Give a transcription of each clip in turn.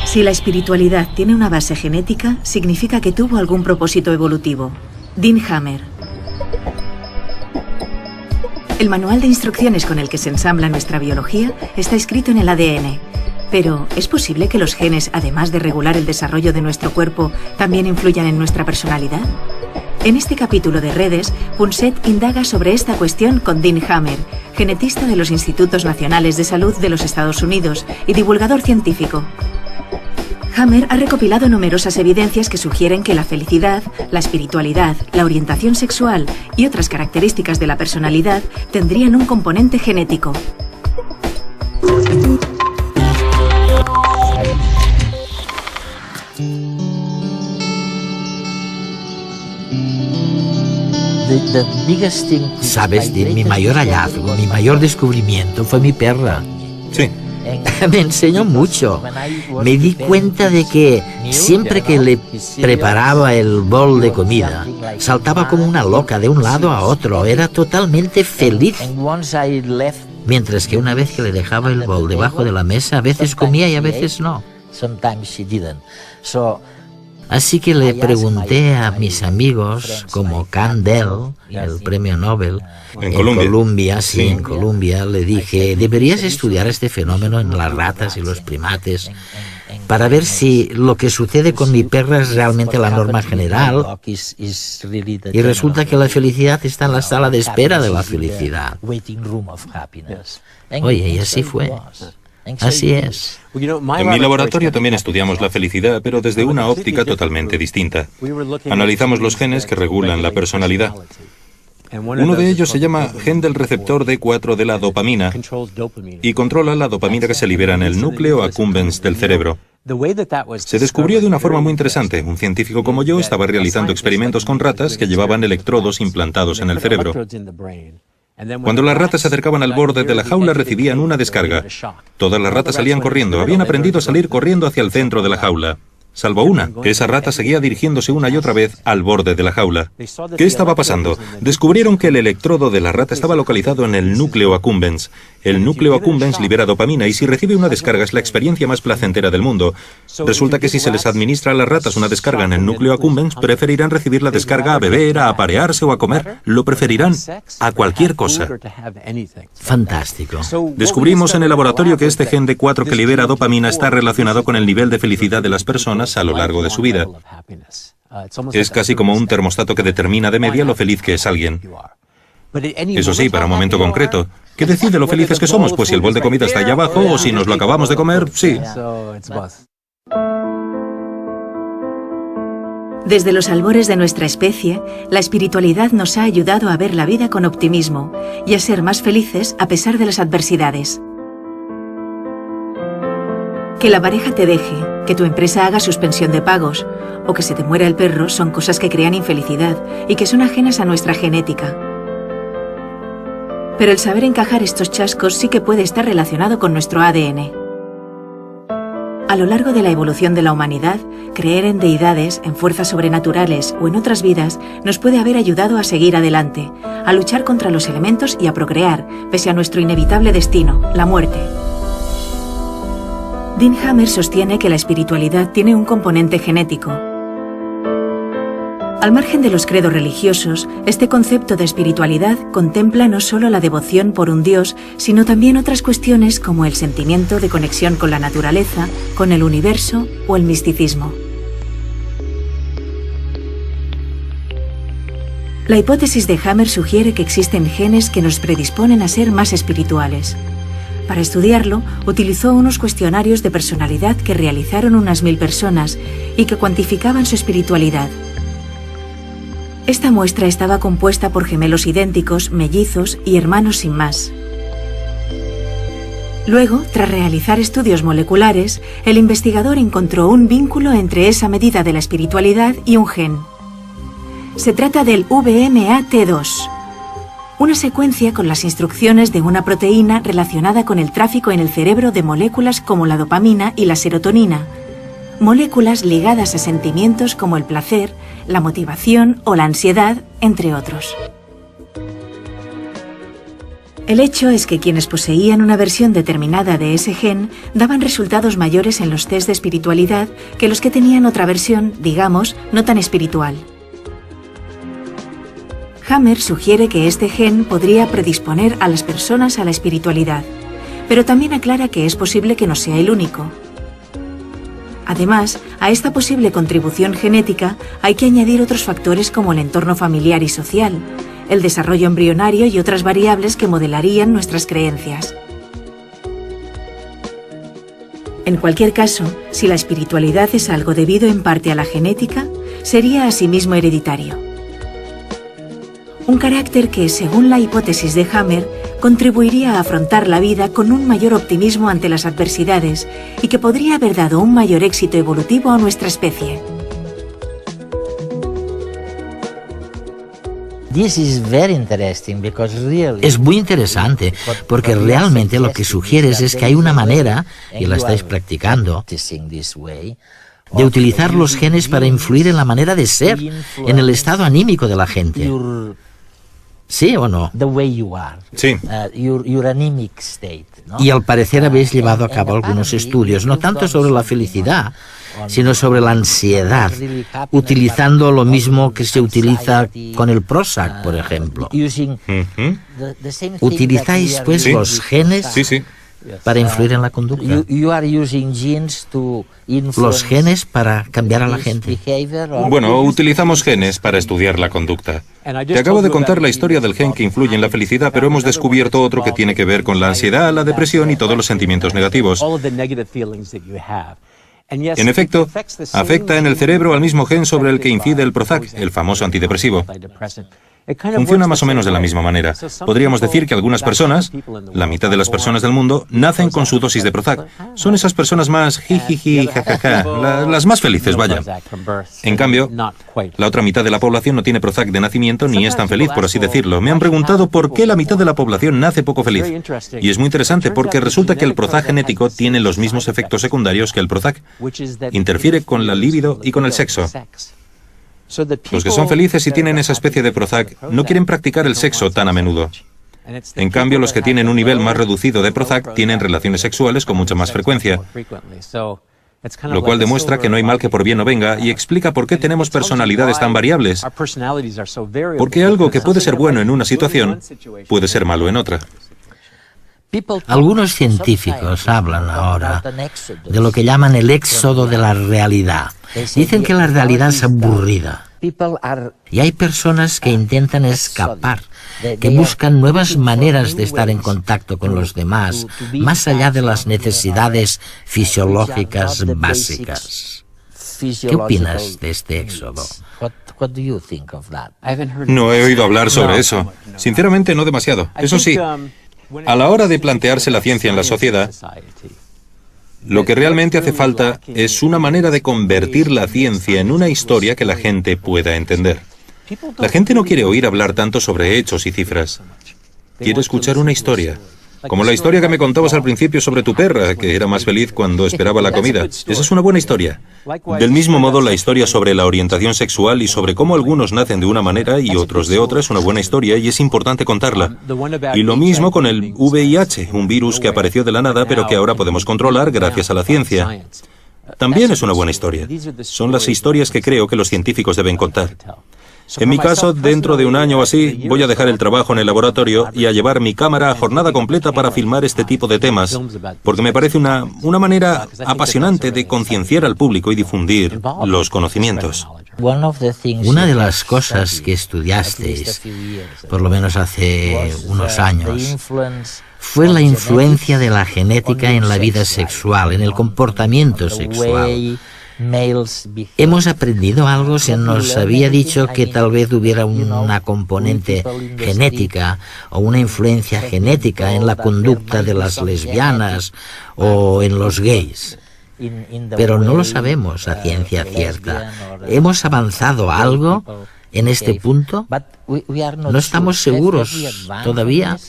Si la espiritualidad tiene una base genética, significa que tuvo algún propósito evolutivo. Dean Hammer. El manual de instrucciones con el que se ensambla nuestra biología está escrito en el ADN. Pero, ¿es posible que los genes, además de regular el desarrollo de nuestro cuerpo, también influyan en nuestra personalidad? En este capítulo de Redes, Punset indaga sobre esta cuestión con Dean Hammer, genetista de los Institutos Nacionales de Salud de los Estados Unidos y divulgador científico. Hammer ha recopilado numerosas evidencias que sugieren que la felicidad, la espiritualidad, la orientación sexual y otras características de la personalidad tendrían un componente genético. Sabes, mi mayor hallazgo, mi mayor descubrimiento fue mi perra. Sí. Me enseñó mucho. Me di cuenta de que siempre que le preparaba el bol de comida, saltaba como una loca de un lado a otro. Era totalmente feliz. Mientras que una vez que le dejaba el bol debajo de la mesa, a veces comía y a veces no. Así que le pregunté a mis amigos, como Kandel, el premio Nobel, en Colombia, le dije, deberías estudiar este fenómeno en las ratas y los primates para ver si lo que sucede con mi perra es realmente la norma general. Y resulta que la felicidad está en la sala de espera de la felicidad. Oye, y así fue. Así es. En mi laboratorio también estudiamos la felicidad, pero desde una óptica totalmente distinta. Analizamos los genes que regulan la personalidad. Uno de ellos se llama gen del receptor D4 de la dopamina y controla la dopamina que se libera en el núcleo accumbens del cerebro. Se descubrió de una forma muy interesante. Un científico como yo estaba realizando experimentos con ratas que llevaban electrodos implantados en el cerebro. Cuando las ratas se acercaban al borde de la jaula, recibían una descarga. Todas las ratas salían corriendo. Habían aprendido a salir corriendo hacia el centro de la jaula. Salvo una. Esa rata seguía dirigiéndose una y otra vez al borde de la jaula. ¿Qué estaba pasando? Descubrieron que el electrodo de la rata estaba localizado en el núcleo accumbens. El núcleo accumbens libera dopamina y si recibe una descarga es la experiencia más placentera del mundo. Resulta que si se les administra a las ratas una descarga en el núcleo accumbens, preferirán recibir la descarga a beber, a aparearse o a comer. Lo preferirán a cualquier cosa. Fantástico. Descubrimos en el laboratorio que este gen D4 que libera dopamina está relacionado con el nivel de felicidad de las personas a lo largo de su vida. Es casi como un termostato que determina de media lo feliz que es alguien. Eso sí, para un momento concreto. ¿Qué decide lo felices que somos? Pues si el bol de comida está allá abajo o si nos lo acabamos de comer, sí. Desde los albores de nuestra especie, la espiritualidad nos ha ayudado a ver la vida con optimismo y a ser más felices a pesar de las adversidades. Que la pareja te deje, que tu empresa haga suspensión de pagos o que se te muera el perro son cosas que crean infelicidad y que son ajenas a nuestra genética. Pero el saber encajar estos chascos sí que puede estar relacionado con nuestro ADN. A lo largo de la evolución de la humanidad, creer en deidades, en fuerzas sobrenaturales o en otras vidas nos puede haber ayudado a seguir adelante, a luchar contra los elementos y a procrear, pese a nuestro inevitable destino, la muerte. Dean Hammer sostiene que la espiritualidad tiene un componente genético. Al margen de los credos religiosos, este concepto de espiritualidad contempla no solo la devoción por un Dios, sino también otras cuestiones como el sentimiento de conexión con la naturaleza, con el universo o el misticismo. La hipótesis de Hammer sugiere que existen genes que nos predisponen a ser más espirituales. Para estudiarlo, utilizó unos cuestionarios de personalidad que realizaron unas 1000 personas y que cuantificaban su espiritualidad. Esta muestra estaba compuesta por gemelos idénticos, mellizos y hermanos sin más. Luego, tras realizar estudios moleculares, el investigador encontró un vínculo entre esa medida de la espiritualidad y un gen. Se trata del VMAT2. Una secuencia con las instrucciones de una proteína relacionada con el tráfico en el cerebro de moléculas como la dopamina y la serotonina, moléculas ligadas a sentimientos como el placer, la motivación o la ansiedad, entre otros. El hecho es que quienes poseían una versión determinada de ese gen daban resultados mayores en los test de espiritualidad que los que tenían otra versión, digamos, no tan espiritual. Hammer sugiere que este gen podría predisponer a las personas a la espiritualidad, pero también aclara que es posible que no sea el único. Además, a esta posible contribución genética hay que añadir otros factores como el entorno familiar y social, el desarrollo embrionario y otras variables que modelarían nuestras creencias. En cualquier caso, si la espiritualidad es algo debido en parte a la genética, sería asimismo hereditario. Un carácter que, según la hipótesis de Hammer, contribuiría a afrontar la vida con un mayor optimismo ante las adversidades y que podría haber dado un mayor éxito evolutivo a nuestra especie. Es muy interesante porque realmente lo que sugieres es que hay una manera, y la estáis practicando, de utilizar los genes para influir en la manera de ser, en el estado anímico de la gente. ¿Sí o no? Sí. Y al parecer habéis llevado a cabo algunos estudios, no tanto sobre la felicidad, sino sobre la ansiedad, utilizando lo mismo que se utiliza con el Prozac, por ejemplo. ¿Utilizáis, pues, los genes para influir en la conducta? ¿Los genes para cambiar a la gente? Bueno, utilizamos genes para estudiar la conducta. Te acabo de contar la historia del gen que influye en la felicidad, pero hemos descubierto otro que tiene que ver con la ansiedad, la depresión y todos los sentimientos negativos. En efecto, afecta en el cerebro al mismo gen sobre el que incide el Prozac, el famoso antidepresivo. Funciona más o menos de la misma manera. Podríamos decir que algunas personas, la mitad de las personas del mundo, nacen con su dosis de Prozac. Son esas personas más jijiji, jajaja, las más felices, vaya. En cambio, la otra mitad de la población no tiene Prozac de nacimiento ni es tan feliz, por así decirlo. Me han preguntado por qué la mitad de la población nace poco feliz. Y es muy interesante porque resulta que el Prozac genético tiene los mismos efectos secundarios que el Prozac. Interfiere con la libido y con el sexo. Los que son felices y tienen esa especie de Prozac no quieren practicar el sexo tan a menudo. En cambio, los que tienen un nivel más reducido de Prozac tienen relaciones sexuales con mucha más frecuencia, lo cual demuestra que no hay mal que por bien no venga y explica por qué tenemos personalidades tan variables. Porque algo que puede ser bueno en una situación puede ser malo en otra. Algunos científicos hablan ahora de lo que llaman el éxodo de la realidad. Dicen que la realidad es aburrida. Y hay personas que intentan escapar, que buscan nuevas maneras de estar en contacto con los demás, más allá de las necesidades fisiológicas básicas. ¿Qué opinas de este éxodo? No he oído hablar sobre eso. Sinceramente, no demasiado. Eso sí, a la hora de plantearse la ciencia en la sociedad, lo que realmente hace falta es una manera de convertir la ciencia en una historia que la gente pueda entender. La gente no quiere oír hablar tanto sobre hechos y cifras. Quiere escuchar una historia. Como la historia que me contabas al principio sobre tu perra, que era más feliz cuando esperaba la comida. Esa es una buena historia. Del mismo modo, la historia sobre la orientación sexual y sobre cómo algunos nacen de una manera y otros de otra es una buena historia y es importante contarla. Y lo mismo con el VIH, un virus que apareció de la nada pero que ahora podemos controlar gracias a la ciencia. También es una buena historia. Son las historias que creo que los científicos deben contar. En mi caso, dentro de un año o así, voy a dejar el trabajo en el laboratorio y a llevar mi cámara a jornada completa para filmar este tipo de temas, porque me parece una manera apasionante de concienciar al público y difundir los conocimientos. Una de las cosas que estudiasteis, por lo menos hace unos años, fue la influencia de la genética en la vida sexual, en el comportamiento sexual. Hemos aprendido algo, se nos había dicho que tal vez hubiera una componente genética o una influencia genética en la conducta de las lesbianas o en los gays. Pero no lo sabemos a ciencia cierta. ¿Hemos avanzado algo en este punto? No estamos seguros todavía.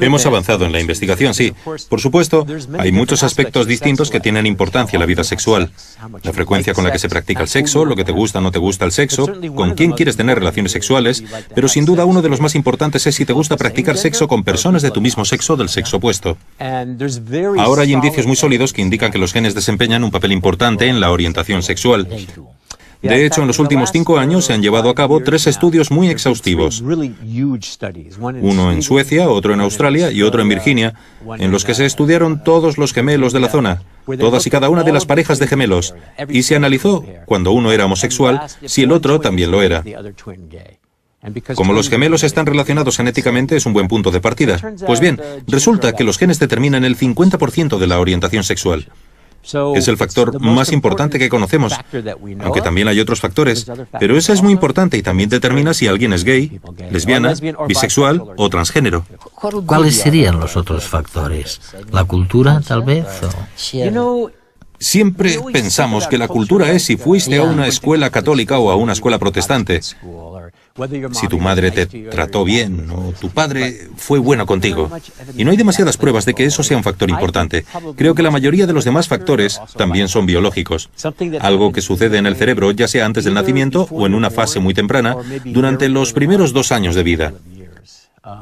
Hemos avanzado en la investigación, sí. Por supuesto, hay muchos aspectos distintos que tienen importancia en la vida sexual. La frecuencia con la que se practica el sexo, lo que te gusta o no te gusta el sexo, con quién quieres tener relaciones sexuales, pero sin duda uno de los más importantes es si te gusta practicar sexo con personas de tu mismo sexo o del sexo opuesto. Ahora hay indicios muy sólidos que indican que los genes desempeñan un papel importante en la orientación sexual. De hecho, en los últimos 5 años se han llevado a cabo 3 estudios muy exhaustivos. Uno en Suecia, otro en Australia y otro en Virginia, en los que se estudiaron todos los gemelos de la zona, todas y cada una de las parejas de gemelos, y se analizó, cuando uno era homosexual, si el otro también lo era. Como los gemelos están relacionados genéticamente, es un buen punto de partida. Pues bien, resulta que los genes determinan el 50% de la orientación sexual. Es el factor más importante que conocemos, aunque también hay otros factores, pero ese es muy importante y también determina si alguien es gay, lesbiana, bisexual o transgénero. ¿Cuáles serían los otros factores? ¿La cultura, tal vez? Siempre pensamos que la cultura es si fuiste a una escuela católica o a una escuela protestante. Si tu madre te trató bien o tu padre fue bueno contigo. Y no hay demasiadas pruebas de que eso sea un factor importante. Creo que la mayoría de los demás factores también son biológicos. Algo que sucede en el cerebro, ya sea antes del nacimiento o en una fase muy temprana, durante los primeros 2 años de vida.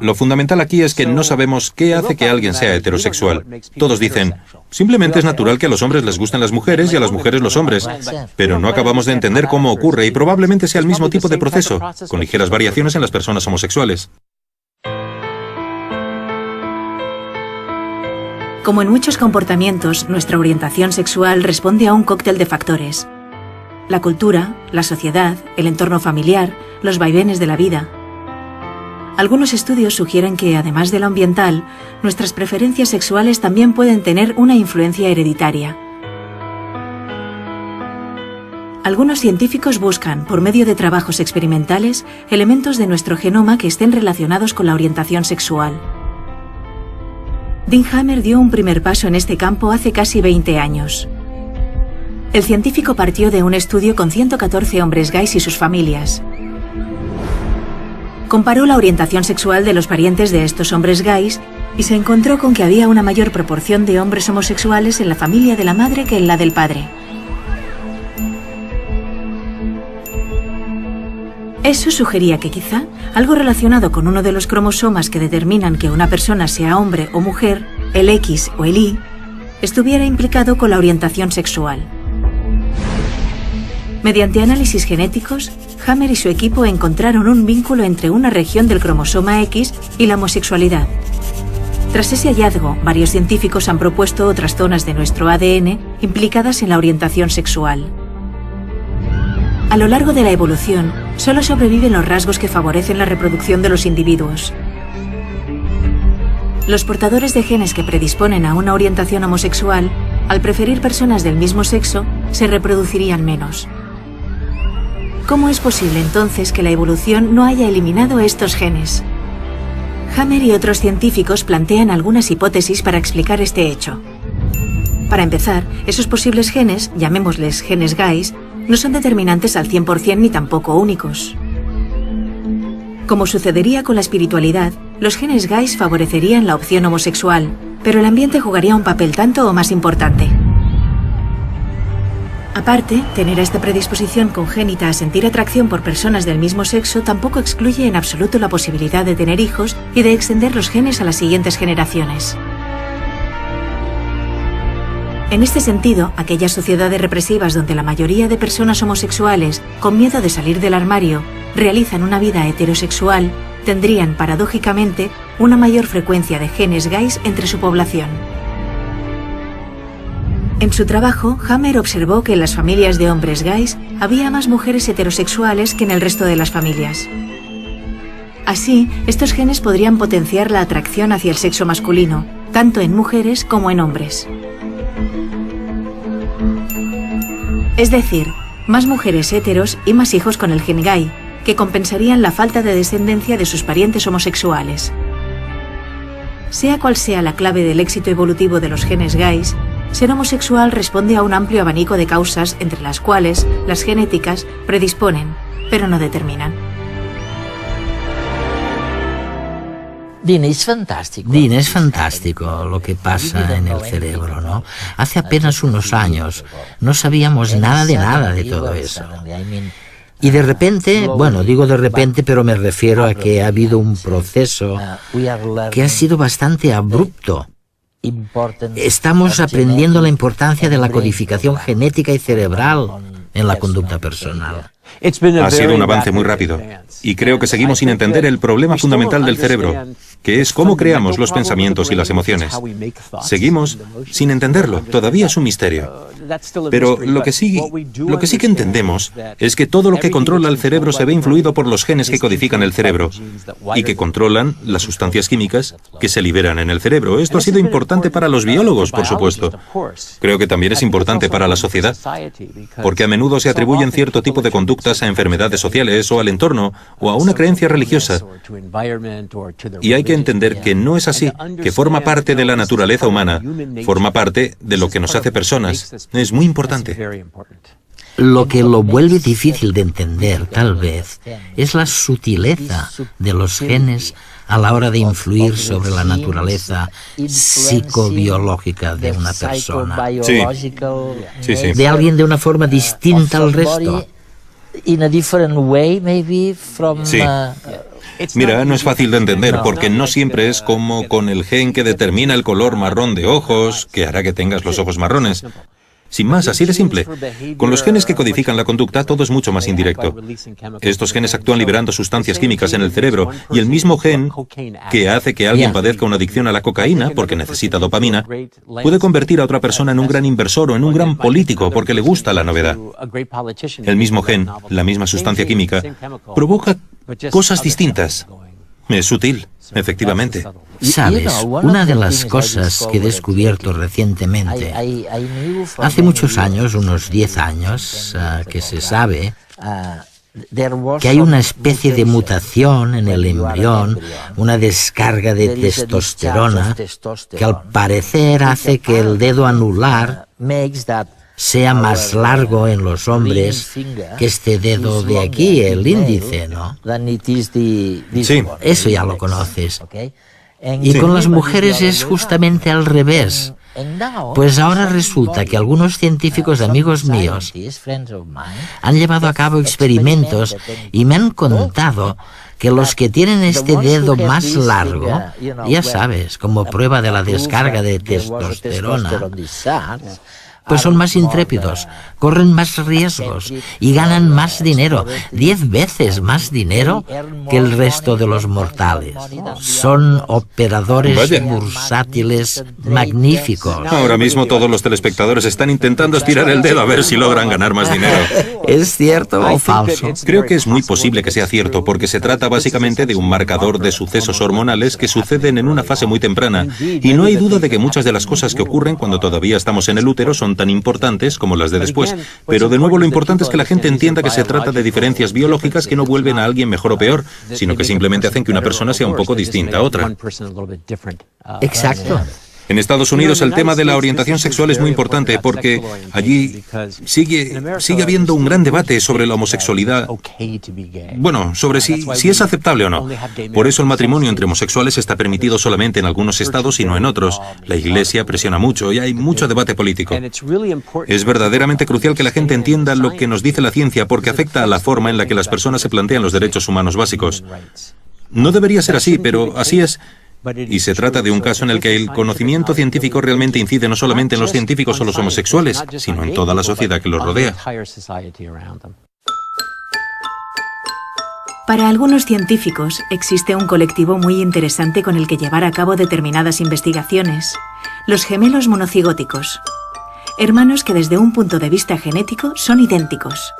Lo fundamental aquí es que no sabemos qué hace que alguien sea heterosexual. Todos dicen, simplemente es natural que a los hombres les gusten las mujeres y a las mujeres los hombres. Pero no acabamos de entender cómo ocurre y probablemente sea el mismo tipo de proceso, con ligeras variaciones en las personas homosexuales. Como en muchos comportamientos, nuestra orientación sexual responde a un cóctel de factores. La cultura, la sociedad, el entorno familiar, los vaivenes de la vida. Algunos estudios sugieren que, además de lo ambiental, nuestras preferencias sexuales también pueden tener una influencia hereditaria. Algunos científicos buscan, por medio de trabajos experimentales, elementos de nuestro genoma que estén relacionados con la orientación sexual. Dean Hammer dio un primer paso en este campo hace casi 20 años. El científico partió de un estudio con 114 hombres gays y sus familias. Comparó la orientación sexual de los parientes de estos hombres gays y se encontró con que había una mayor proporción de hombres homosexuales en la familia de la madre que en la del padre. Eso sugería que quizá algo relacionado con uno de los cromosomas que determinan que una persona sea hombre o mujer, el X o el Y, estuviera implicado con la orientación sexual. Mediante análisis genéticos, Hammer y su equipo encontraron un vínculo entre una región del cromosoma X y la homosexualidad. Tras ese hallazgo, varios científicos han propuesto otras zonas de nuestro ADN implicadas en la orientación sexual. A lo largo de la evolución, solo sobreviven los rasgos que favorecen la reproducción de los individuos. Los portadores de genes que predisponen a una orientación homosexual, al preferir personas del mismo sexo, se reproducirían menos. ¿Cómo es posible entonces que la evolución no haya eliminado estos genes? Hammer y otros científicos plantean algunas hipótesis para explicar este hecho. Para empezar, esos posibles genes, llamémosles genes gays, no son determinantes al 100% ni tampoco únicos. Como sucedería con la espiritualidad, los genes gays favorecerían la opción homosexual, pero el ambiente jugaría un papel tanto o más importante. Aparte, tener esta predisposición congénita a sentir atracción por personas del mismo sexo tampoco excluye en absoluto la posibilidad de tener hijos y de extender los genes a las siguientes generaciones. En este sentido, aquellas sociedades represivas donde la mayoría de personas homosexuales, con miedo de salir del armario, realizan una vida heterosexual, tendrían, paradójicamente, una mayor frecuencia de genes gays entre su población. En su trabajo, Hammer observó que en las familias de hombres gays había más mujeres heterosexuales que en el resto de las familias. Así, estos genes podrían potenciar la atracción hacia el sexo masculino, tanto en mujeres como en hombres. Es decir, más mujeres heteros y más hijos con el gen gay, que compensarían la falta de descendencia de sus parientes homosexuales. Sea cual sea la clave del éxito evolutivo de los genes gays, ser homosexual responde a un amplio abanico de causas entre las cuales las genéticas predisponen, pero no determinan. Dean, es fantástico lo que pasa en el cerebro, ¿no? Hace apenas unos años no sabíamos nada de todo eso. Y de repente, bueno, digo de repente, pero me refiero a que ha habido un proceso que ha sido bastante abrupto. Estamos aprendiendo la importancia de la codificación genética y cerebral en la conducta personal. Ha sido un avance muy rápido y creo que seguimos sin entender el problema fundamental del cerebro, que es cómo creamos los pensamientos y las emociones. Seguimos sin entenderlo, todavía es un misterio. Pero lo que sí que entendemos es que todo lo que controla el cerebro se ve influido por los genes que codifican el cerebro y que controlan las sustancias químicas que se liberan en el cerebro. Esto ha sido importante para los biólogos, por supuesto. Creo que también es importante para la sociedad, porque a menudo se atribuyen cierto tipo de conductas a enfermedades sociales o al entorno o a una creencia religiosa. Y hay que entender que no es así, que forma parte de la naturaleza humana, forma parte de lo que nos hace personas. Es muy importante. Lo que lo vuelve difícil de entender, tal vez, es la sutileza de los genes a la hora de influir sobre la naturaleza psicobiológica de una persona. Sí. De alguien de una forma distinta al resto. Sí. Mira, no es fácil de entender porque no siempre es como con el gen que determina el color marrón de ojos que hará que tengas los ojos marrones. Sin más, así de simple. Con los genes que codifican la conducta, todo es mucho más indirecto. Estos genes actúan liberando sustancias químicas en el cerebro y el mismo gen que hace que alguien padezca una adicción a la cocaína porque necesita dopamina, puede convertir a otra persona en un gran inversor o en un gran político porque le gusta la novedad. El mismo gen, la misma sustancia química, provoca cosas distintas. Es sutil, efectivamente. Sabes, una de las cosas que he descubierto recientemente, hace muchos años, unos 10 años, que se sabe que hay una especie de mutación en el embrión, una descarga de testosterona, que al parecer hace que el dedo anular sea más largo en los hombres que este dedo de aquí, el índice, ¿no? Sí. Eso ya lo conoces. Y con las mujeres es justamente al revés. Pues ahora resulta que algunos científicos amigos míos han llevado a cabo experimentos y me han contado que los que tienen este dedo más largo, ya sabes, como prueba de la descarga de testosterona, pues son más intrépidos, corren más riesgos y ganan más dinero, 10 veces más dinero que el resto de los mortales. Son operadores bursátiles magníficos. Ahora mismo todos los telespectadores están intentando estirar el dedo a ver si logran ganar más dinero. ¿Es cierto o falso? Creo que es muy posible que sea cierto, porque se trata básicamente de un marcador de sucesos hormonales que suceden en una fase muy temprana. Y no hay duda de que muchas de las cosas que ocurren cuando todavía estamos en el útero son tan importantes como las de después. Pero de nuevo lo importante es que la gente entienda que se trata de diferencias biológicas que no vuelven a alguien mejor o peor, sino que simplemente hacen que una persona sea un poco distinta a otra. Exacto. En Estados Unidos el tema de la orientación sexual es muy importante porque allí sigue habiendo un gran debate sobre la homosexualidad. Bueno, sobre si es aceptable o no. Por eso el matrimonio entre homosexuales está permitido solamente en algunos estados y no en otros. La Iglesia presiona mucho y hay mucho debate político. Es verdaderamente crucial que la gente entienda lo que nos dice la ciencia porque afecta a la forma en la que las personas se plantean los derechos humanos básicos. No debería ser así, pero así es. Y se trata de un caso en el que el conocimiento científico realmente incide no solamente en los científicos o los homosexuales, sino en toda la sociedad que los rodea. Para algunos científicos existe un colectivo muy interesante con el que llevar a cabo determinadas investigaciones: los gemelos monocigóticos, hermanos que desde un punto de vista genético son idénticos.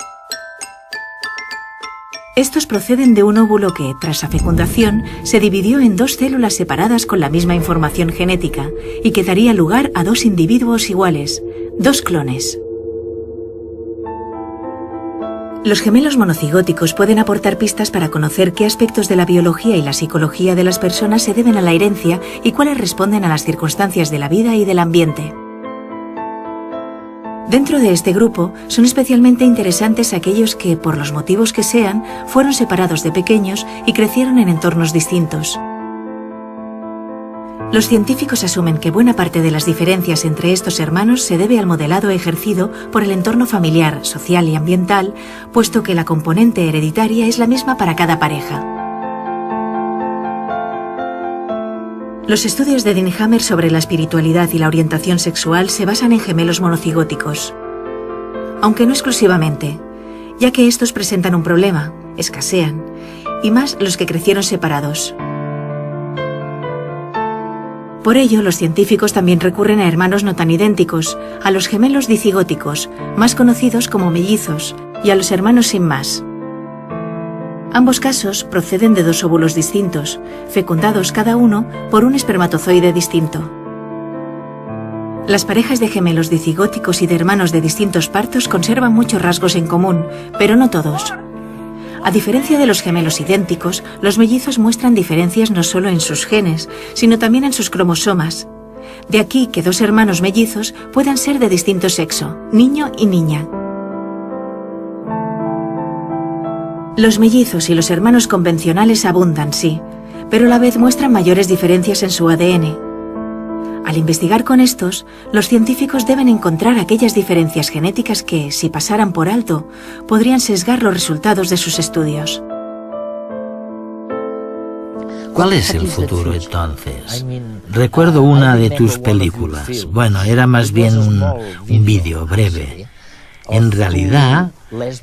Estos proceden de un óvulo que, tras la fecundación, se dividió en 2 células separadas con la misma información genética y que daría lugar a 2 individuos iguales, 2 clones. Los gemelos monocigóticos pueden aportar pistas para conocer qué aspectos de la biología y la psicología de las personas se deben a la herencia y cuáles responden a las circunstancias de la vida y del ambiente. Dentro de este grupo son especialmente interesantes aquellos que, por los motivos que sean, fueron separados de pequeños y crecieron en entornos distintos. Los científicos asumen que buena parte de las diferencias entre estos hermanos se debe al modelado ejercido por el entorno familiar, social y ambiental, puesto que la componente hereditaria es la misma para cada pareja. Los estudios de Dean Hammer sobre la espiritualidad y la orientación sexual se basan en gemelos monocigóticos, aunque no exclusivamente, ya que estos presentan un problema, escasean, y más los que crecieron separados. Por ello, los científicos también recurren a hermanos no tan idénticos, a los gemelos dicigóticos, más conocidos como mellizos, y a los hermanos sin más. Ambos casos proceden de dos óvulos distintos, fecundados cada uno por un espermatozoide distinto. Las parejas de gemelos dicigóticos y de hermanos de distintos partos conservan muchos rasgos en común, pero no todos. A diferencia de los gemelos idénticos, los mellizos muestran diferencias no solo en sus genes, sino también en sus cromosomas. De aquí que dos hermanos mellizos puedan ser de distinto sexo, niño y niña. Los mellizos y los hermanos convencionales abundan, sí, pero a la vez muestran mayores diferencias en su ADN. Al investigar con estos, los científicos deben encontrar aquellas diferencias genéticas que, si pasaran por alto, podrían sesgar los resultados de sus estudios. ¿Cuál es el futuro entonces? Recuerdo una de tus películas. Bueno, era más bien un vídeo breve. En realidad,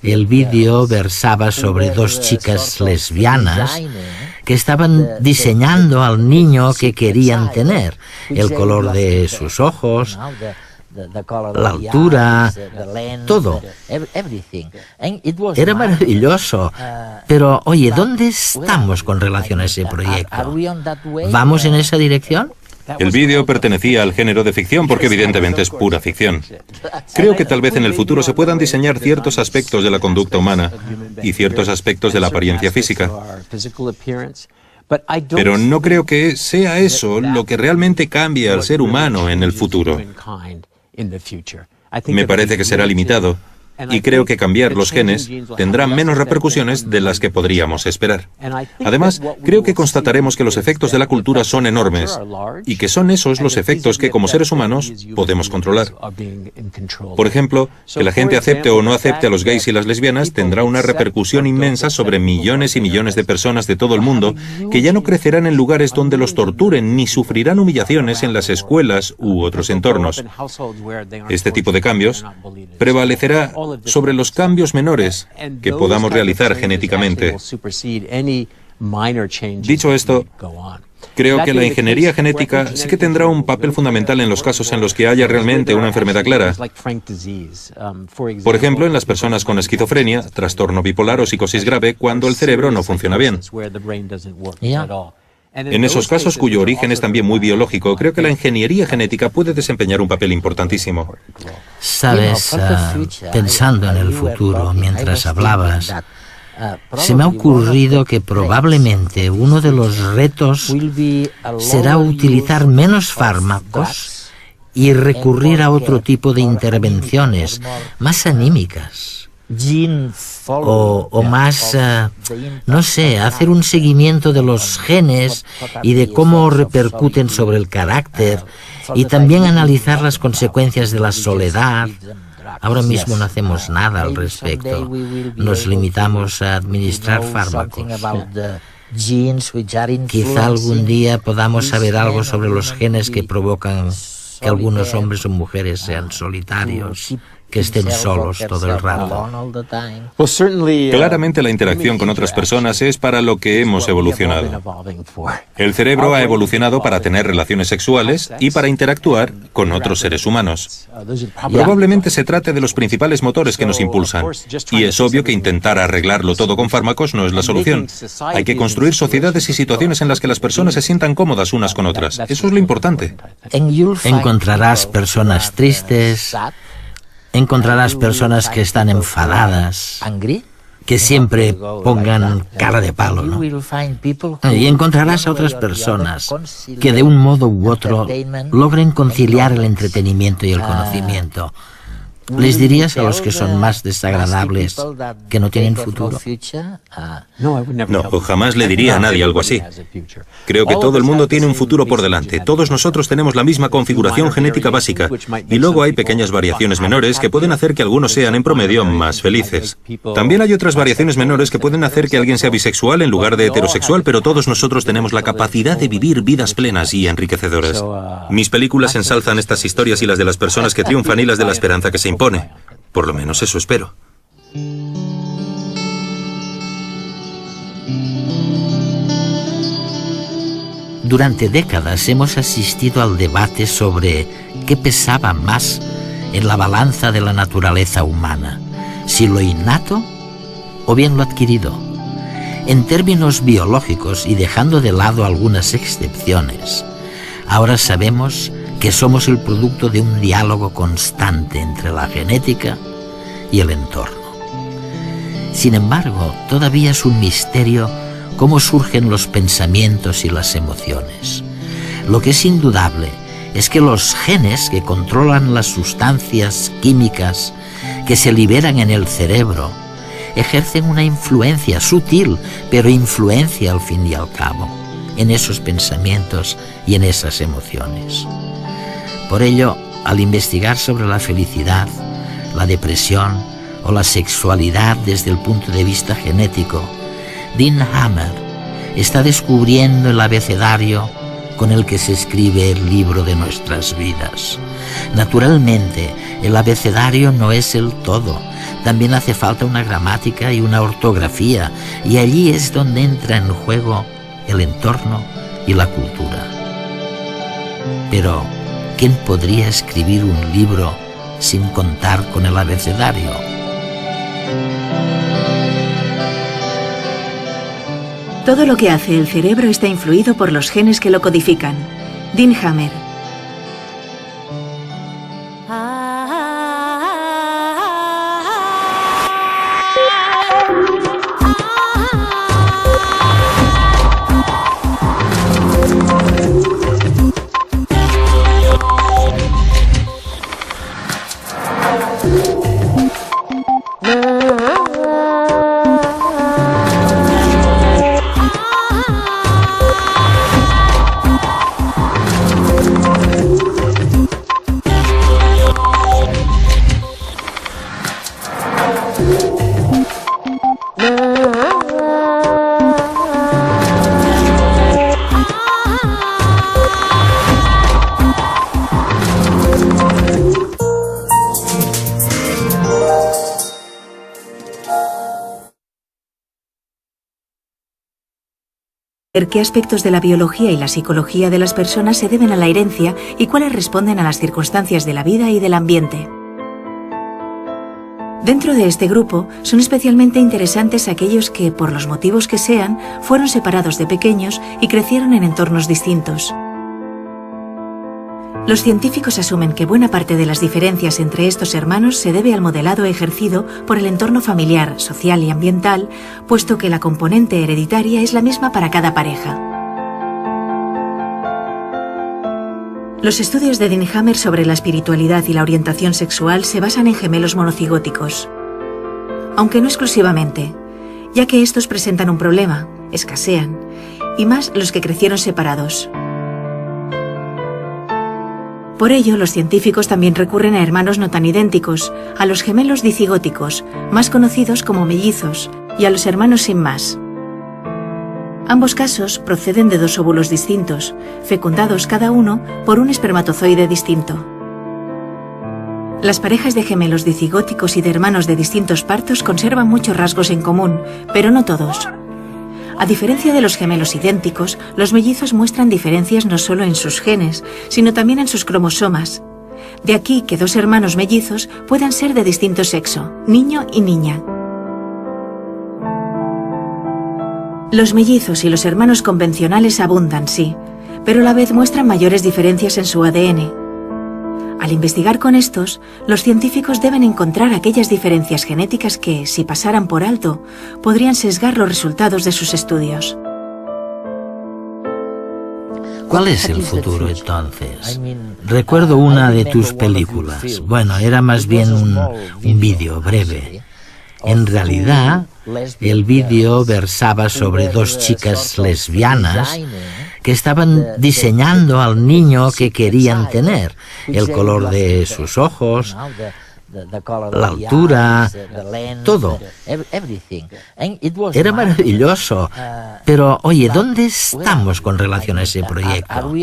el vídeo versaba sobre dos chicas lesbianas que estaban diseñando al niño que querían tener, el color de sus ojos, la altura, todo. Era maravilloso. Pero, oye, ¿dónde estamos con relación a ese proyecto? ¿Vamos en esa dirección? El vídeo pertenecía al género de ficción porque evidentemente es pura ficción. Creo que tal vez en el futuro se puedan diseñar ciertos aspectos de la conducta humana y ciertos aspectos de la apariencia física. Pero no creo que sea eso lo que realmente cambie al ser humano en el futuro. Me parece que será limitado. Y creo que cambiar los genes tendrá menos repercusiones de las que podríamos esperar. Además, creo que constataremos que los efectos de la cultura son enormes y que son esos los efectos que como seres humanos podemos controlar. Por ejemplo, que la gente acepte o no acepte a los gays y las lesbianas tendrá una repercusión inmensa sobre millones y millones de personas de todo el mundo que ya no crecerán en lugares donde los torturen ni sufrirán humillaciones en las escuelas u otros entornos. Este tipo de cambios prevalecerá sobre los cambios menores que podamos realizar genéticamente. Dicho esto, creo que la ingeniería genética sí que tendrá un papel fundamental en los casos en los que haya realmente una enfermedad clara. Por ejemplo, en las personas con esquizofrenia, trastorno bipolar o psicosis grave, cuando el cerebro no funciona bien. En esos casos cuyo origen es también muy biológico, creo que la ingeniería genética puede desempeñar un papel importantísimo. Sabes, pensando en el futuro mientras hablabas, se me ha ocurrido que probablemente uno de los retos será utilizar menos fármacos y recurrir a otro tipo de intervenciones más anímicas. O más, no sé, hacer un seguimiento de los genes y de cómo repercuten sobre el carácter y también analizar las consecuencias de la soledad. Ahora mismo no hacemos nada al respecto. Nos limitamos a administrar fármacos. Quizá algún día podamos saber algo sobre los genes que provocan que algunos hombres o mujeres sean solitarios, que estén solos todo el rato. Claramente la interacción con otras personas es para lo que hemos evolucionado. El cerebro ha evolucionado para tener relaciones sexuales y para interactuar con otros seres humanos. Probablemente se trate de los principales motores que nos impulsan. Y es obvio que intentar arreglarlo todo con fármacos no es la solución. Hay que construir sociedades y situaciones en las que las personas se sientan cómodas unas con otras. Eso es lo importante. Encontrarás personas tristes, encontrarás personas que están enfadadas, que siempre pongan cara de palo, ¿no? Y encontrarás a otras personas que de un modo u otro logren conciliar el entretenimiento y el conocimiento. ¿Les dirías a los que son más desagradables que no tienen futuro? No, jamás le diría a nadie algo así. Creo que todo el mundo tiene un futuro por delante. Todos nosotros tenemos la misma configuración genética básica. Y luego hay pequeñas variaciones menores que pueden hacer que algunos sean en promedio más felices. También hay otras variaciones menores que pueden hacer que alguien sea bisexual en lugar de heterosexual, pero todos nosotros tenemos la capacidad de vivir vidas plenas y enriquecedoras. Mis películas ensalzan estas historias y las de las personas que triunfan y las de la esperanza que se impone. Por lo menos eso espero. Durante décadas hemos asistido al debate sobre qué pesaba más en la balanza de la naturaleza humana, si lo innato o bien lo adquirido. En términos biológicos, y dejando de lado algunas excepciones, ahora sabemos que somos el producto de un diálogo constante entre la genética y el entorno. Sin embargo, todavía es un misterio cómo surgen los pensamientos y las emociones. Lo que es indudable es que los genes que controlan las sustancias químicas que se liberan en el cerebro ejercen una influencia sutil, pero influencia al fin y al cabo, en esos pensamientos y en esas emociones. Por ello, al investigar sobre la felicidad, la depresión o la sexualidad desde el punto de vista genético, Dean Hammer está descubriendo el abecedario con el que se escribe el libro de nuestras vidas. Naturalmente, el abecedario no es el todo. También hace falta una gramática y una ortografía, y allí es donde entra en juego el entorno y la cultura. Pero, ¿quién podría escribir un libro sin contar con el abecedario? Todo lo que hace el cerebro está influido por los genes que lo codifican. Dean Hammer. ¿Qué aspectos de la biología y la psicología de las personas se deben a la herencia y cuáles responden a las circunstancias de la vida y del ambiente? Dentro de este grupo son especialmente interesantes aquellos que, por los motivos que sean, fueron separados de pequeños y crecieron en entornos distintos. Los científicos asumen que buena parte de las diferencias entre estos hermanos se debe al modelado ejercido por el entorno familiar, social y ambiental, puesto que la componente hereditaria es la misma para cada pareja. Los estudios de Dean Hammer sobre la espiritualidad y la orientación sexual se basan en gemelos monocigóticos, aunque no exclusivamente, ya que estos presentan un problema, escasean, y más los que crecieron separados. Por ello, los científicos también recurren a hermanos no tan idénticos, a los gemelos dicigóticos, más conocidos como mellizos, y a los hermanos sin más. Ambos casos proceden de dos óvulos distintos, fecundados cada uno por un espermatozoide distinto. Las parejas de gemelos dicigóticos y de hermanos de distintos partos conservan muchos rasgos en común, pero no todos. A diferencia de los gemelos idénticos, los mellizos muestran diferencias no solo en sus genes, sino también en sus cromosomas. De aquí que dos hermanos mellizos puedan ser de distinto sexo, niño y niña. Los mellizos y los hermanos convencionales abundan, sí, pero a la vez muestran mayores diferencias en su ADN. Al investigar con estos, los científicos deben encontrar aquellas diferencias genéticas que, si pasaran por alto, podrían sesgar los resultados de sus estudios. ¿Cuál es el futuro entonces? Recuerdo una de tus películas. Bueno, era más bien un vídeo breve. En realidad, el vídeo versaba sobre dos chicas lesbianas que estaban diseñando al niño que querían tener, el color de sus ojos, la altura, todo. Era maravilloso. Pero, oye, ¿dónde estamos con relación a ese proyecto?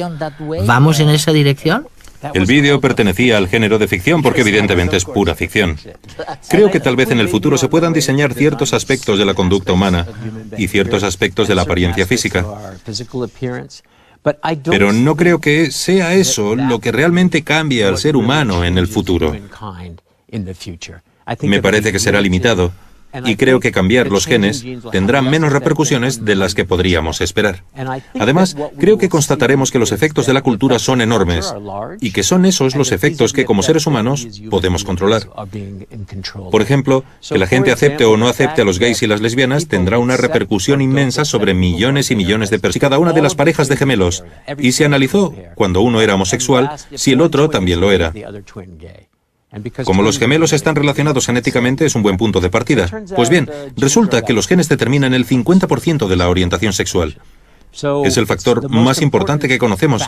¿Vamos en esa dirección? El vídeo pertenecía al género de ficción porque evidentemente es pura ficción. Creo que tal vez en el futuro se puedan diseñar ciertos aspectos de la conducta humana y ciertos aspectos de la apariencia física. Pero no creo que sea eso lo que realmente cambie al ser humano en el futuro. Me parece que será limitado. Y creo que cambiar los genes tendrá menos repercusiones de las que podríamos esperar. Además, creo que constataremos que los efectos de la cultura son enormes y que son esos los efectos que como seres humanos podemos controlar. Por ejemplo, que la gente acepte o no acepte a los gays y las lesbianas tendrá una repercusión inmensa sobre millones y millones de personas y cada una de las parejas de gemelos. Y se analizó, cuando uno era homosexual, si el otro también lo era. Como los gemelos están relacionados genéticamente, es un buen punto de partida. Pues bien, resulta que los genes determinan el 50% de la orientación sexual. Es el factor más importante que conocemos,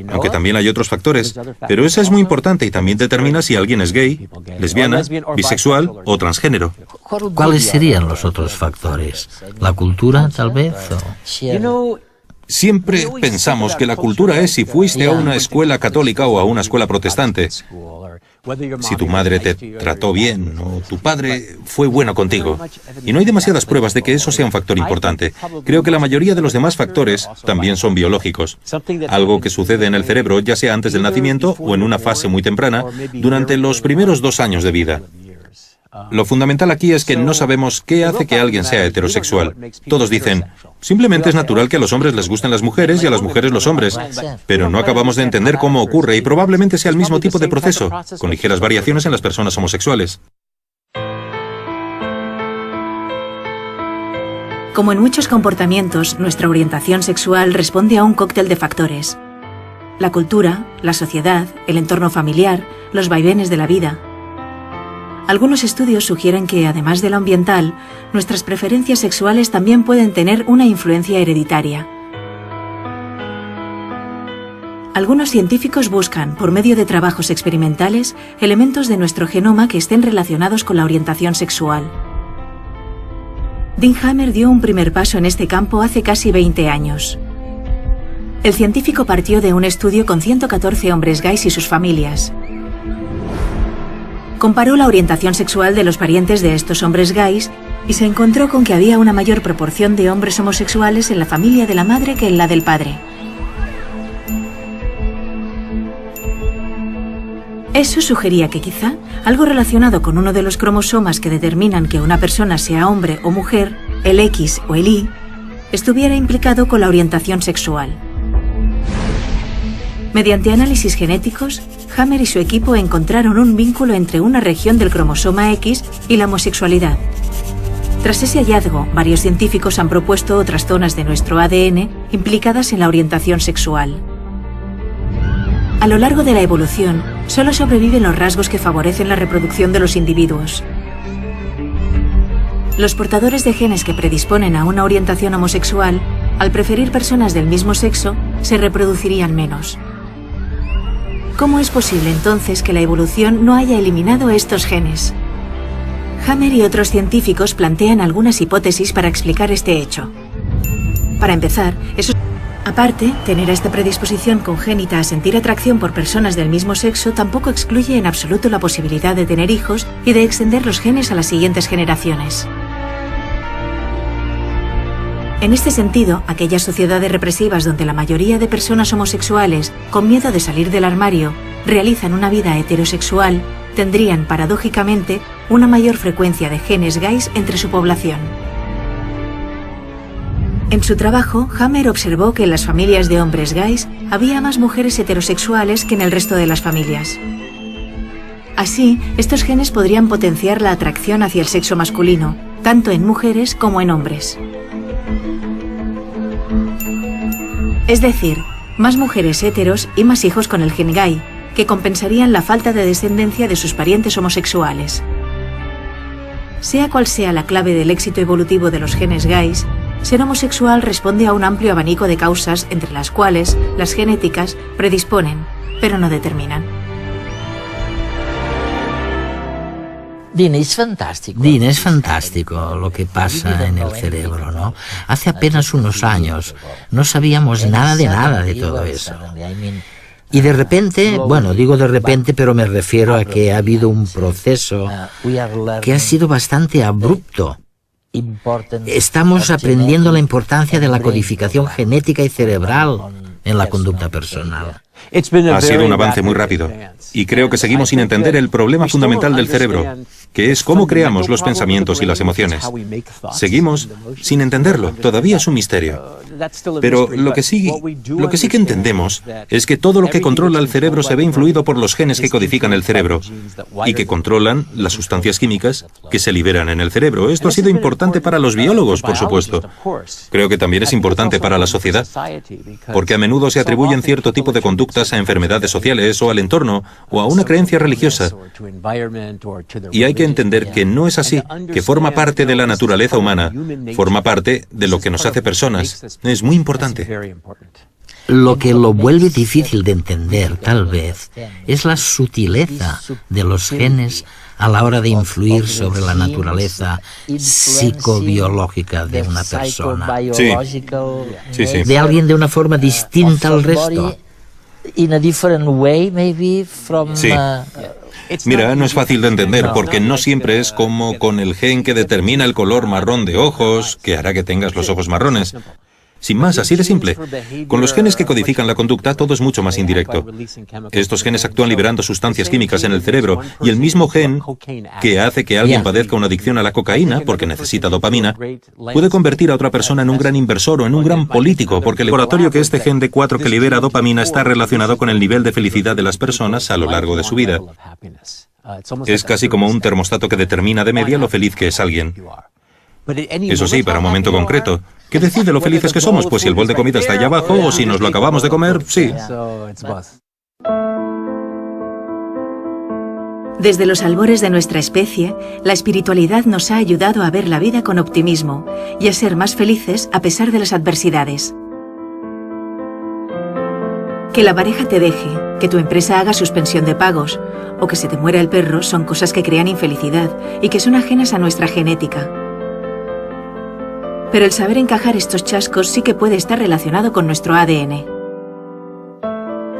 aunque también hay otros factores, pero ese es muy importante y también determina si alguien es gay, lesbiana, bisexual o transgénero. ¿Cuáles serían los otros factores? ¿La cultura, tal vez? Siempre pensamos que la cultura es si fuiste a una escuela católica o a una escuela protestante. Si tu madre te trató bien o tu padre fue bueno contigo. Y no hay demasiadas pruebas de que eso sea un factor importante. Creo que la mayoría de los demás factores también son biológicos. Algo que sucede en el cerebro, ya sea antes del nacimiento o en una fase muy temprana, durante los primeros 2 años de vida. Lo fundamental aquí es que no sabemos qué hace que alguien sea heterosexual. Todos dicen, simplemente es natural que a los hombres les gusten las mujeres y a las mujeres los hombres. Pero no acabamos de entender cómo ocurre y probablemente sea el mismo tipo de proceso, con ligeras variaciones en las personas homosexuales. Como en muchos comportamientos, nuestra orientación sexual responde a un cóctel de factores. La cultura, la sociedad, el entorno familiar, los vaivenes de la vida. Algunos estudios sugieren que, además de lo ambiental, nuestras preferencias sexuales también pueden tener una influencia hereditaria. Algunos científicos buscan, por medio de trabajos experimentales, elementos de nuestro genoma que estén relacionados con la orientación sexual. Dean Hammer dio un primer paso en este campo hace casi 20 años. El científico partió de un estudio con 114 hombres gays y sus familias. Comparó la orientación sexual de los parientes de estos hombres gays y se encontró con que había una mayor proporción de hombres homosexuales en la familia de la madre que en la del padre. Eso sugería que quizá algo relacionado con uno de los cromosomas que determinan que una persona sea hombre o mujer, el X o el Y, estuviera implicado con la orientación sexual. Mediante análisis genéticos, Hammer y su equipo encontraron un vínculo entre una región del cromosoma X y la homosexualidad. Tras ese hallazgo, varios científicos han propuesto otras zonas de nuestro ADN implicadas en la orientación sexual. A lo largo de la evolución, solo sobreviven los rasgos que favorecen la reproducción de los individuos. Los portadores de genes que predisponen a una orientación homosexual, al preferir personas del mismo sexo, se reproducirían menos. ¿Cómo es posible entonces que la evolución no haya eliminado estos genes? Hammer y otros científicos plantean algunas hipótesis para explicar este hecho. Para empezar, aparte, tener esta predisposición congénita a sentir atracción por personas del mismo sexo tampoco excluye en absoluto la posibilidad de tener hijos y de extender los genes a las siguientes generaciones. En este sentido, aquellas sociedades represivas donde la mayoría de personas homosexuales, con miedo de salir del armario, realizan una vida heterosexual, tendrían, paradójicamente, una mayor frecuencia de genes gays entre su población. En su trabajo, Hammer observó que en las familias de hombres gays había más mujeres heterosexuales que en el resto de las familias. Así, estos genes podrían potenciar la atracción hacia el sexo masculino, tanto en mujeres como en hombres. Es decir, más mujeres heteros y más hijos con el gen gay, que compensarían la falta de descendencia de sus parientes homosexuales. Sea cual sea la clave del éxito evolutivo de los genes gays, ser homosexual responde a un amplio abanico de causas entre las cuales las genéticas predisponen, pero no determinan. Dean, es fantástico lo que pasa en el cerebro, ¿no? Hace apenas unos años no sabíamos nada de todo eso. Y de repente, bueno, digo de repente, pero me refiero a que ha habido un proceso que ha sido bastante abrupto. Estamos aprendiendo la importancia de la codificación genética y cerebral en la conducta personal. Ha sido un avance muy rápido, y creo que seguimos sin entender el problema fundamental del cerebro, que es cómo creamos los pensamientos y las emociones. Seguimos sin entenderlo, todavía es un misterio. Pero lo que sí que entendemos es que todo lo que controla el cerebro se ve influido por los genes que codifican el cerebro y que controlan las sustancias químicas que se liberan en el cerebro. Esto ha sido importante para los biólogos, por supuesto. Creo que también es importante para la sociedad, porque a menudo se atribuyen cierto tipo de conductas a enfermedades sociales o al entorno o a una creencia religiosa. Y hay que entender que no es así, que forma parte de la naturaleza humana, forma parte de lo que nos hace personas. Es muy importante. Lo que lo vuelve difícil de entender, tal vez, es la sutileza de los genes a la hora de influir sobre la naturaleza psicobiológica de una persona. Sí. De alguien de una forma distinta al resto. Sí. Mira, no es fácil de entender porque no siempre es como con el gen que determina el color marrón de ojos, que hará que tengas los ojos marrones. Sin más, así de simple. Con los genes que codifican la conducta, todo es mucho más indirecto. Estos genes actúan liberando sustancias químicas en el cerebro, y el mismo gen que hace que alguien padezca una adicción a la cocaína, porque necesita dopamina, puede convertir a otra persona en un gran inversor o en un gran político, porque el laboratorio que este gen D4 que libera dopamina está relacionado con el nivel de felicidad de las personas a lo largo de su vida. Es casi como un termostato que determina de media lo feliz que es alguien. Eso sí, para un momento concreto. ¿Qué decide lo felices que somos? Pues si el bol de comida está allá abajo o si nos lo acabamos de comer, sí. Desde los albores de nuestra especie, la espiritualidad nos ha ayudado a ver la vida con optimismo y a ser más felices a pesar de las adversidades. Que la pareja te deje, que tu empresa haga suspensión de pagos o que se te muera el perro son cosas que crean infelicidad y que son ajenas a nuestra genética. Pero el saber encajar estos chascos sí que puede estar relacionado con nuestro ADN.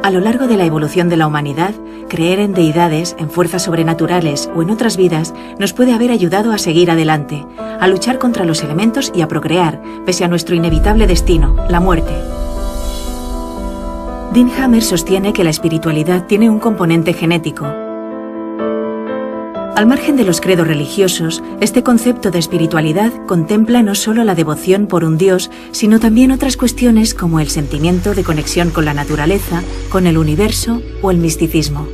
A lo largo de la evolución de la humanidad, creer en deidades, en fuerzas sobrenaturales o en otras vidas nos puede haber ayudado a seguir adelante, a luchar contra los elementos y a procrear, pese a nuestro inevitable destino, la muerte. Dean Hammer sostiene que la espiritualidad tiene un componente genético. Al margen de los credos religiosos, este concepto de espiritualidad contempla no solo la devoción por un Dios, sino también otras cuestiones como el sentimiento de conexión con la naturaleza, con el universo o el misticismo.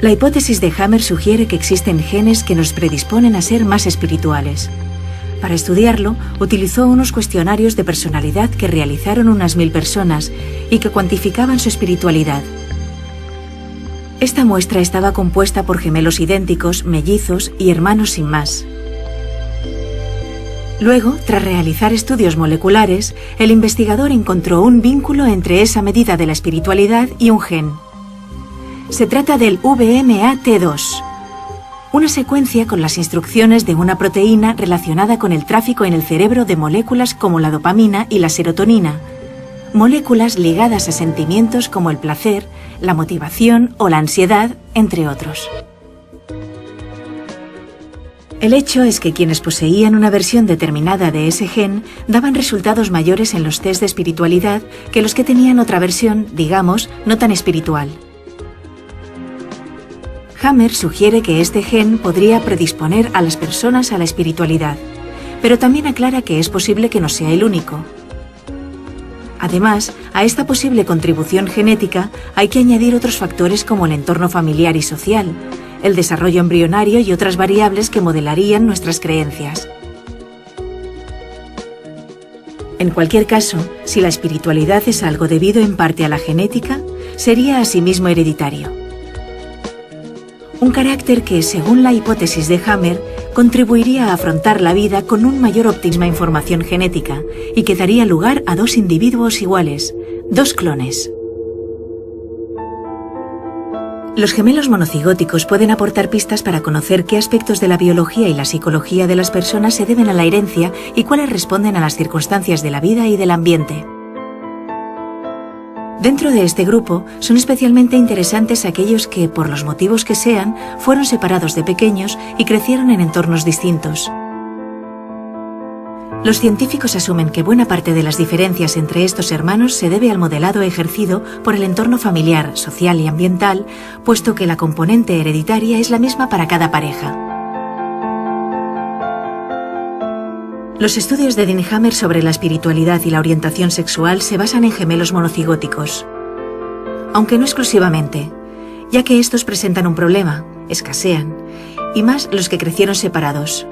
La hipótesis de Hammer sugiere que existen genes que nos predisponen a ser más espirituales. Para estudiarlo, utilizó unos cuestionarios de personalidad que realizaron unas 1000 personas y que cuantificaban su espiritualidad. Esta muestra estaba compuesta por gemelos idénticos, mellizos y hermanos sin más. Luego, tras realizar estudios moleculares, el investigador encontró un vínculo entre esa medida de la espiritualidad y un gen. Se trata del VMAT2, una secuencia con las instrucciones de una proteína relacionada con el tráfico en el cerebro de moléculas como la dopamina y la serotonina, moléculas ligadas a sentimientos como el placer, la motivación o la ansiedad, entre otros. El hecho es que quienes poseían una versión determinada de ese gen daban resultados mayores en los test de espiritualidad que los que tenían otra versión, digamos, no tan espiritual. Hammer sugiere que este gen podría predisponer a las personas a la espiritualidad, pero también aclara que es posible que no sea el único. Además, a esta posible contribución genética hay que añadir otros factores como el entorno familiar y social, el desarrollo embrionario y otras variables que modelarían nuestras creencias. En cualquier caso, si la espiritualidad es algo debido en parte a la genética, sería asimismo hereditario. Un carácter que, según la hipótesis de Hammer, contribuiría a afrontar la vida con un mayor óptima información genética y que daría lugar a dos individuos iguales, dos clones. Los gemelos monocigóticos pueden aportar pistas para conocer qué aspectos de la biología y la psicología de las personas se deben a la herencia y cuáles responden a las circunstancias de la vida y del ambiente. Dentro de este grupo son especialmente interesantes aquellos que, por los motivos que sean, fueron separados de pequeños y crecieron en entornos distintos. Los científicos asumen que buena parte de las diferencias entre estos hermanos se debe al modelado ejercido por el entorno familiar, social y ambiental, puesto que la componente hereditaria es la misma para cada pareja. Los estudios de Dean Hammer sobre la espiritualidad y la orientación sexual se basan en gemelos monocigóticos, aunque no exclusivamente, ya que estos presentan un problema, escasean, y más los que crecieron separados.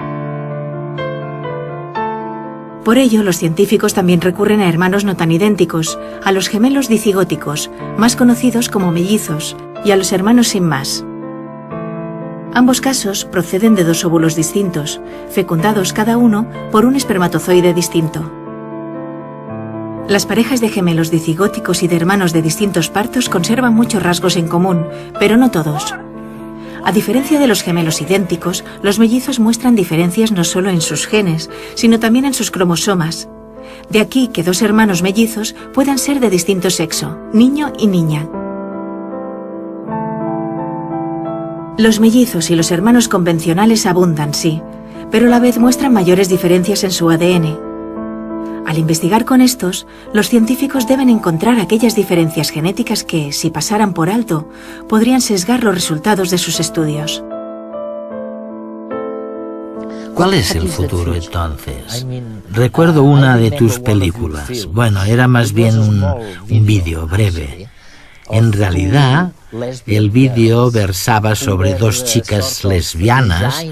Por ello, los científicos también recurren a hermanos no tan idénticos, a los gemelos dicigóticos, más conocidos como mellizos, y a los hermanos sin más. Ambos casos proceden de dos óvulos distintos, fecundados cada uno por un espermatozoide distinto. Las parejas de gemelos dicigóticos y de hermanos de distintos partos conservan muchos rasgos en común, pero no todos. A diferencia de los gemelos idénticos, los mellizos muestran diferencias no solo en sus genes, sino también en sus cromosomas. De aquí que dos hermanos mellizos puedan ser de distinto sexo, niño y niña. Los mellizos y los hermanos convencionales abundan, sí, pero a la vez muestran mayores diferencias en su ADN. Al investigar con estos, los científicos deben encontrar aquellas diferencias genéticas que, si pasaran por alto, podrían sesgar los resultados de sus estudios. ¿Cuál es el futuro entonces? Recuerdo una de tus películas. Bueno, era más bien un vídeo breve. En realidad, el vídeo versaba sobre dos chicas lesbianas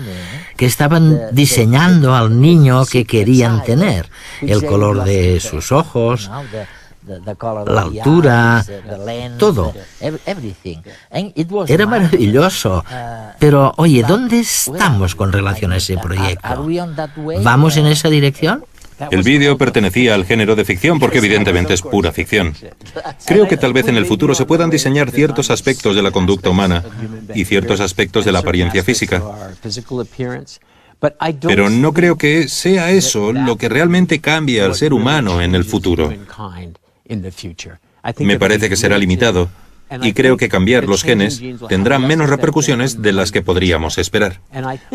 que estaban diseñando al niño que querían tener, el color de sus ojos, la altura, todo. Era maravilloso. Pero, oye, ¿dónde estamos con relación a ese proyecto? ¿Vamos en esa dirección? El vídeo pertenecía al género de ficción porque evidentemente es pura ficción. Creo que tal vez en el futuro se puedan diseñar ciertos aspectos de la conducta humana y ciertos aspectos de la apariencia física. Pero no creo que sea eso lo que realmente cambie al ser humano en el futuro. Me parece que será limitado. Y creo que cambiar los genes tendrá menos repercusiones de las que podríamos esperar.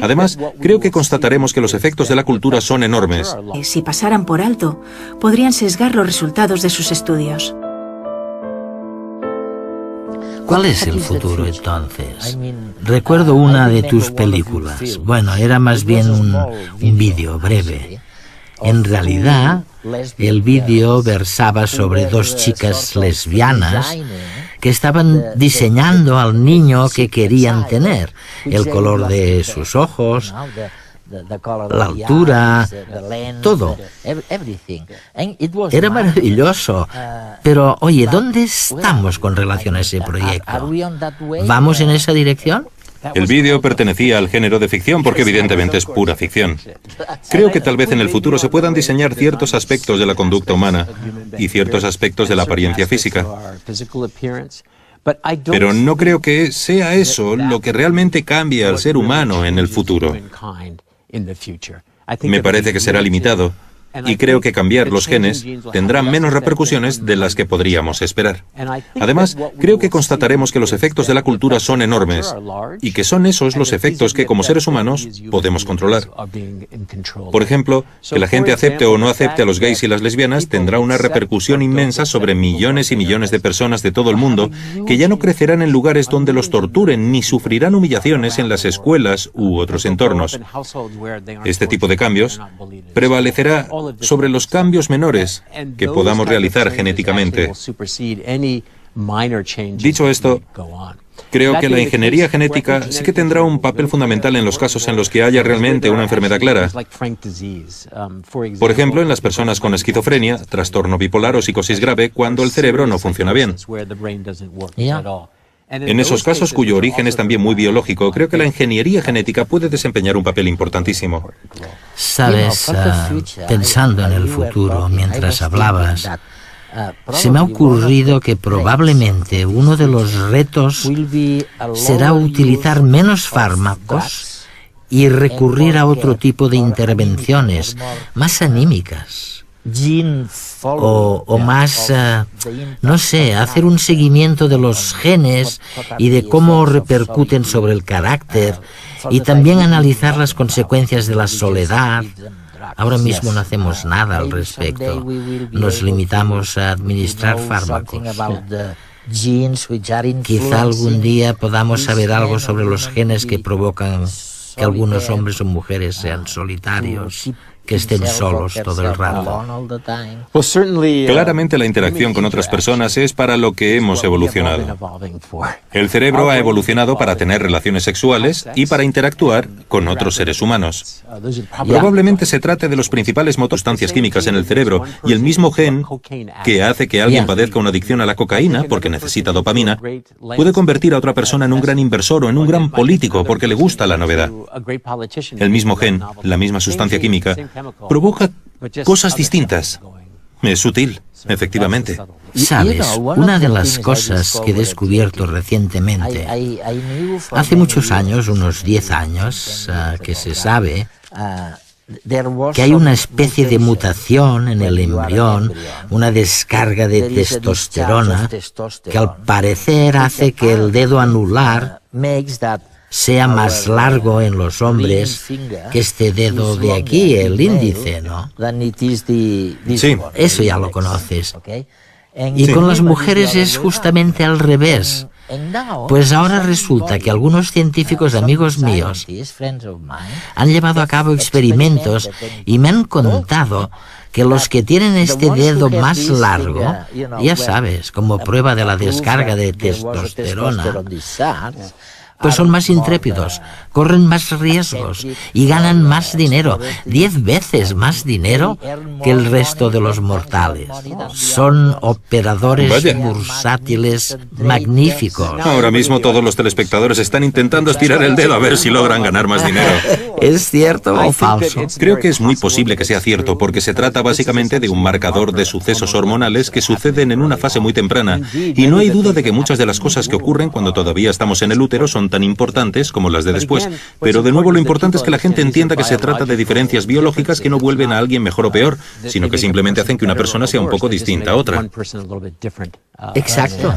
Además, creo que constataremos que los efectos de la cultura son enormes. Si pasaran por alto, podrían sesgar los resultados de sus estudios. ¿Cuál es el futuro entonces? Recuerdo una de tus películas. Bueno, era más bien un vídeo breve. En realidad, el vídeo versaba sobre dos chicas lesbianas que estaban diseñando al niño que querían tener, el color de sus ojos, la altura, todo. Era maravilloso. Pero, oye, ¿dónde estamos con relación a ese proyecto? ¿Vamos en esa dirección? El vídeo pertenecía al género de ficción porque evidentemente es pura ficción. Creo que tal vez en el futuro se puedan diseñar ciertos aspectos de la conducta humana y ciertos aspectos de la apariencia física. Pero no creo que sea eso lo que realmente cambie al ser humano en el futuro. Me parece que será limitado. Y creo que cambiar los genes tendrá menos repercusiones de las que podríamos esperar. Además, creo que constataremos que los efectos de la cultura son enormes y que son esos los efectos que como seres humanos podemos controlar. Por ejemplo, que la gente acepte o no acepte a los gays y las lesbianas tendrá una repercusión inmensa sobre millones y millones de personas de todo el mundo que ya no crecerán en lugares donde los torturen ni sufrirán humillaciones en las escuelas u otros entornos. Este tipo de cambios prevalecerá sobre los cambios menores que podamos realizar genéticamente. Dicho esto, Creo que la ingeniería genética sí que tendrá un papel fundamental en los casos en los que haya realmente una enfermedad clara. Por ejemplo, en las personas con esquizofrenia, trastorno bipolar o psicosis grave, cuando el cerebro no funciona bien. En esos casos, cuyo origen es también muy biológico, creo que la ingeniería genética puede desempeñar un papel importantísimo. Sabes, pensando en el futuro, mientras hablabas, se me ha ocurrido que probablemente uno de los retos será utilizar menos fármacos y recurrir a otro tipo de intervenciones, más anímicas. O más, no sé, hacer un seguimiento de los genes y de cómo repercuten sobre el carácter, y también analizar las consecuencias de la soledad. Ahora mismo no hacemos nada al respecto. Nos limitamos a administrar fármacos. Quizá algún día podamos saber algo sobre los genes que provocan que algunos hombres o mujeres sean solitarios, que estén solos todo el rato. Claramente la interacción con otras personas es para lo que hemos evolucionado. El cerebro ha evolucionado para tener relaciones sexuales y para interactuar con otros seres humanos. Probablemente se trate de los principales sustancias químicas en el cerebro, y el mismo gen que hace que alguien padezca una adicción a la cocaína porque necesita dopamina puede convertir a otra persona en un gran inversor o en un gran político porque le gusta la novedad. El mismo gen, la misma sustancia química, provoca cosas distintas. Es sutil, efectivamente. Sabes, una de las cosas que he descubierto recientemente, hace muchos años, unos 10 años, que se sabe que hay una especie de mutación en el embrión, una descarga de testosterona, que al parecer hace que el dedo anular sea más largo en los hombres que este dedo de aquí, el índice, ¿no? Sí. Eso ya lo conoces. Y con las mujeres es justamente al revés. Pues ahora resulta que algunos científicos amigos míos han llevado a cabo experimentos y me han contado que los que tienen este dedo más largo, ya sabes, como prueba de la descarga de testosterona, pues son más intrépidos, corren más riesgos y ganan más dinero, 10 veces más dinero que el resto de los mortales. Son operadores bursátiles magníficos. Ahora mismo todos los telespectadores están intentando estirar el dedo a ver si logran ganar más dinero. ¿Es cierto o falso? Creo que es muy posible que sea cierto, porque se trata básicamente de un marcador de sucesos hormonales que suceden en una fase muy temprana, y no hay duda de que muchas de las cosas que ocurren cuando todavía estamos en el útero son tan importantes como las de después. Pero de nuevo lo importante es que la gente entienda que se trata de diferencias biológicas que no vuelven a alguien mejor o peor, sino que simplemente hacen que una persona sea un poco distinta a otra. Exacto.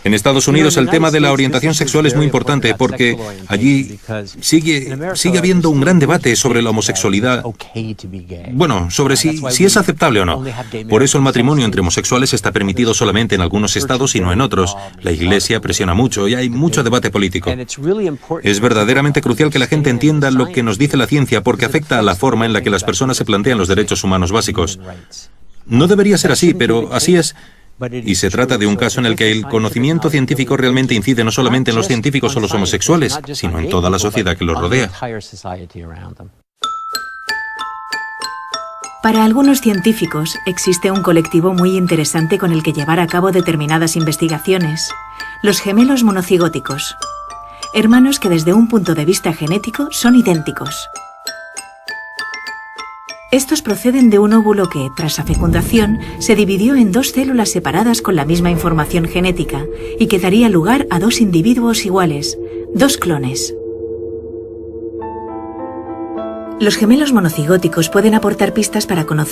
En Estados Unidos el tema de la orientación sexual es muy importante porque allí sigue habiendo un gran debate sobre la homosexualidad. Bueno, sobre si es aceptable o no. Por eso el matrimonio entre homosexuales está permitido solamente en algunos estados y no en otros. La Iglesia presiona mucho y hay mucho debate político. Es verdaderamente crucial que la gente entienda lo que nos dice la ciencia, porque afecta a la forma en la que las personas se plantean los derechos humanos básicos. No debería ser así, pero así es. Y se trata de un caso en el que el conocimiento científico realmente incide no solamente en los científicos o los homosexuales, sino en toda la sociedad que los rodea. Para algunos científicos existe un colectivo muy interesante con el que llevar a cabo determinadas investigaciones: los gemelos monocigóticos, hermanos que desde un punto de vista genético son idénticos. Estos proceden de un óvulo que, tras la fecundación, se dividió en 2 células separadas con la misma información genética y que daría lugar a 2 individuos iguales, 2 clones. Los gemelos monocigóticos pueden aportar pistas para conocer